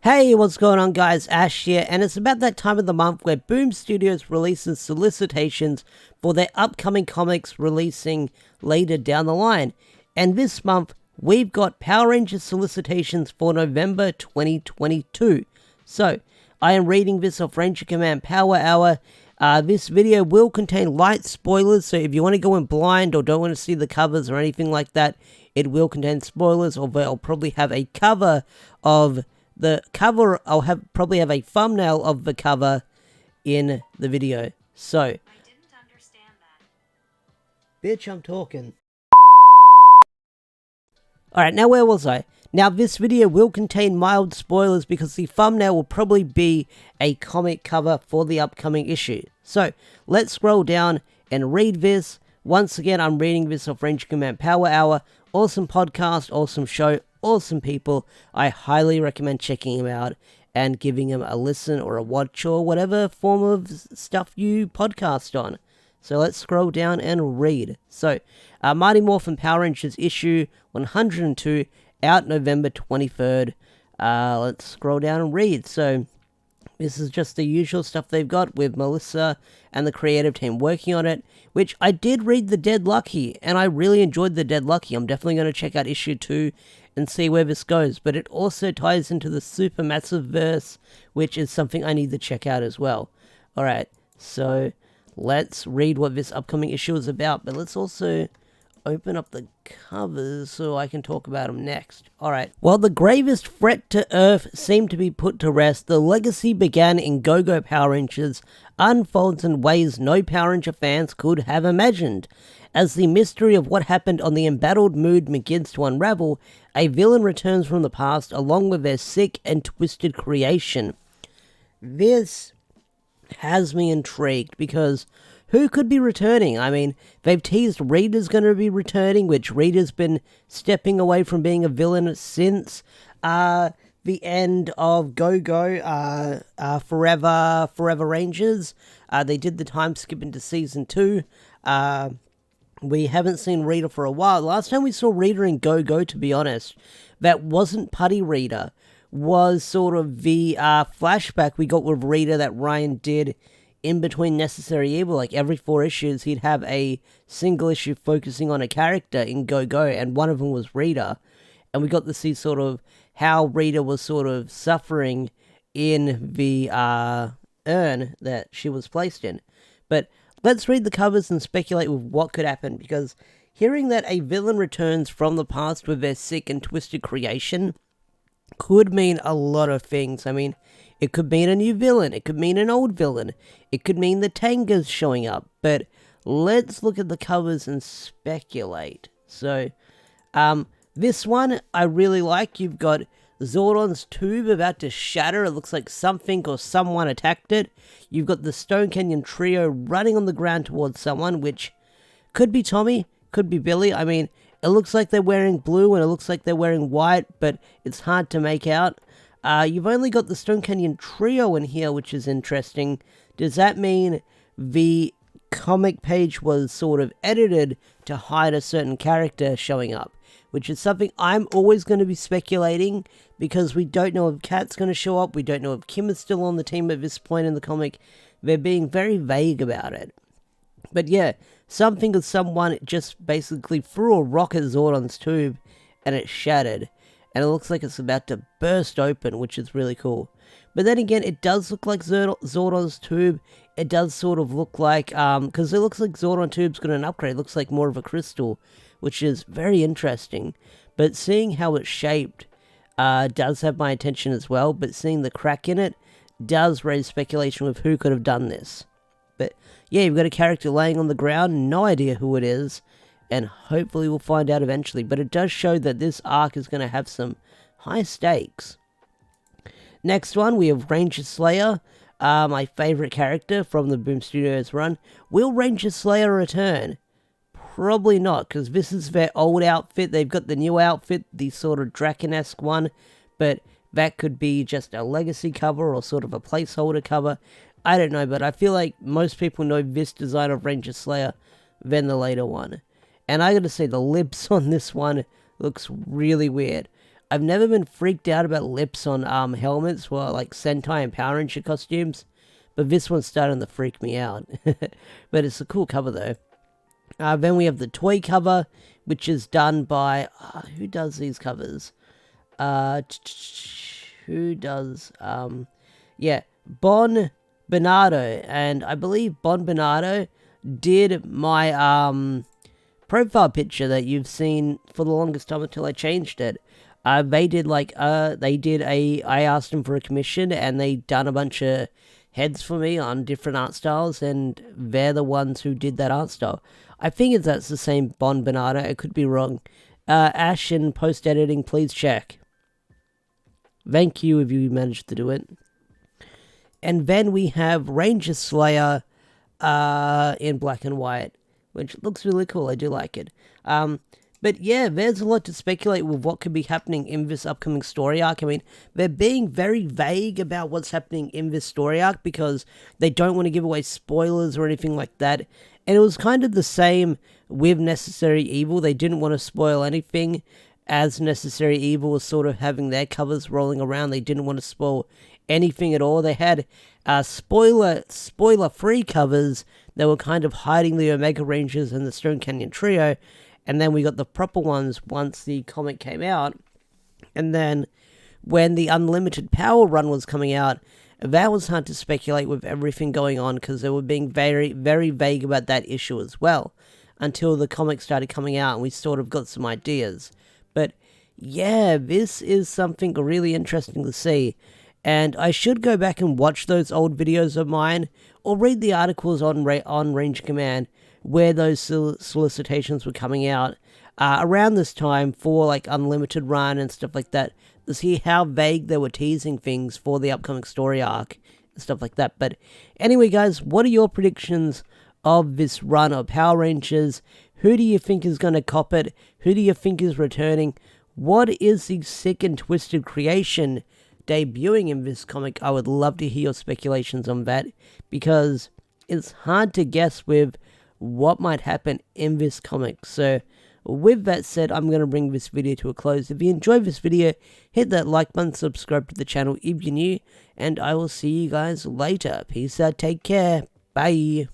Hey, what's going on guys, Ash here, and it's about that time of the month where Boom Studios releases solicitations for their upcoming comics releasing later down the line. And this month, we've got Power Rangers solicitations for November 2022. So, I am reading this off Ranger Command Power Hour. This video will contain light spoilers, so if you want to go in blind or don't want to see the covers or anything like that, it will contain spoilers, although I'll probably have a cover of the cover. I'll probably have a thumbnail of the cover in the video. So, I didn't understand that. Bitch, I'm talking. Alright, now where was I? Now this video will contain mild spoilers because the thumbnail will probably be a comic cover for the upcoming issue. So, let's scroll down and read this. Once again, I'm reading this off Ranger Command Power Hour. Awesome podcast, awesome show, awesome people. I highly recommend checking them out and giving them a listen or a watch or whatever form of stuff you podcast on. So let's scroll down and read. So, Mighty Morphin Power Rangers issue 102, out November 23rd. Let's scroll down and read. So, this is just the usual stuff they've got with Melissa and the creative team working on it, which I did read The Dead Lucky, and I really enjoyed The Dead Lucky. I'm definitely going to check out issue 2 and see where this goes, but it also ties into the Supermassive verse, which is something I need to check out as well. Alright, so let's read what this upcoming issue is about, but let's also open up the covers so I can talk about them next. Alright, while the gravest threat to Earth seemed to be put to rest, the legacy began in Go-Go Power Rangers unfolds in ways no Power Ranger fans could have imagined. As the mystery of what happened on the embattled mood begins to unravel, a villain returns from the past along with their sick and twisted creation. This has me intrigued because who could be returning? I mean, they've teased Rita's going to be returning, which Rita's been stepping away from being a villain since the end of Go-Go, Forever Rangers. They did the time skip into Season 2. We haven't seen Rita for a while. Last time we saw Rita in Go-Go, to be honest, that wasn't Putty Rita. Was sort of the flashback we got with Rita that Ryan did in between Necessary Evil. Like every 4 issues, he'd have a single issue focusing on a character in Go-Go, and one of them was Rita. And we got to see sort of how Rita was sort of suffering in the urn that she was placed in. But let's read the covers and speculate with what could happen, because hearing that a villain returns from the past with their sick and twisted creation could mean a lot of things. I mean, it could mean a new villain, it could mean an old villain, it could mean the Tangas showing up, but let's look at the covers and speculate. So, this one I really like. You've got Zordon's tube about to shatter. It looks like something or someone attacked it. You've got the Stone Canyon trio running on the ground towards someone, which could be Tommy, could be Billy. I mean, it looks like they're wearing blue and it looks like they're wearing white, but it's hard to make out. You've only got the Stone Canyon trio in here, which is interesting. Does that mean the comic page was sort of edited to hide a certain character showing up? Which is something I'm always going to be speculating, because we don't know if Kat's going to show up, we don't know if Kim is still on the team at this point in the comic. They're being very vague about it. But yeah, something or someone just basically threw a rock at Zordon's tube and it shattered. And it looks like it's about to burst open, which is really cool. But then again, it does look like Zordon's tube. It does sort of look like, because it looks like Zordon tube's got an upgrade. It looks like more of a crystal, which is very interesting. But seeing how it's shaped does have my attention as well. But seeing the crack in it does raise speculation with who could have done this. But yeah, you've got a character laying on the ground, no idea who it is, and hopefully we'll find out eventually. But it does show that this arc is going to have some high stakes. Next one, we have Ranger Slayer, my favourite character from the Boom Studios run. Will Ranger Slayer return? Probably not, because this is their old outfit. They've got the new outfit, the sort of Draken-esque one, but that could be just a legacy cover or sort of a placeholder cover. I don't know, but I feel like most people know this design of Ranger Slayer than the later one. And I gotta say, the lips on this one looks really weird. I've never been freaked out about lips on helmets for like Sentai and Power Ranger costumes, but this one's starting to freak me out. But it's a cool cover though. Then we have the toy cover, which is done by who does these covers? Who does yeah, Bon Bernardo, and I believe Bon Bernardo did my profile picture that you've seen for the longest time until I changed it. They did I asked them for a commission, and they done a bunch of heads for me on different art styles, and they're the ones who did that art style. I think that's the same Bon Bernardo. I could be wrong. Ash in post-editing, please check. Thank you if you managed to do it. And then we have Ranger Slayer in black and white, which looks really cool. I do like it. But yeah, there's a lot to speculate with what could be happening in this upcoming story arc. I mean, they're being very vague about what's happening in this story arc because they don't want to give away spoilers or anything like that. And it was kind of the same with Necessary Evil. They didn't want to spoil anything, as Necessary Evil was sort of having their covers rolling around. They didn't want to spoil anything at all. They had spoiler-free covers that were kind of hiding the Omega Rangers and the Stone Canyon Trio. And then we got the proper ones once the comic came out. And then when the Unlimited Power run was coming out, that was hard to speculate with everything going on because they were being very, very vague about that issue as well. Until the comic started coming out and we sort of got some ideas. But yeah, this is something really interesting to see. And I should go back and watch those old videos of mine or read the articles on Range Command where those solicitations were coming out around this time for like Unlimited Run and stuff like that, to see how vague they were teasing things for the upcoming story arc and stuff like that. But anyway, guys, what are your predictions of this run of Power Rangers? Who do you think is going to cop it? Who do you think is returning? What is the sick and twisted creation debuting in this comic? I would love to hear your speculations on that, because it's hard to guess with what might happen in this comic. So with that said, I'm going to bring this video to a close. If you enjoyed this video, hit that like button, subscribe to the channel if you're new, and I will see you guys later. Peace out, take care, bye.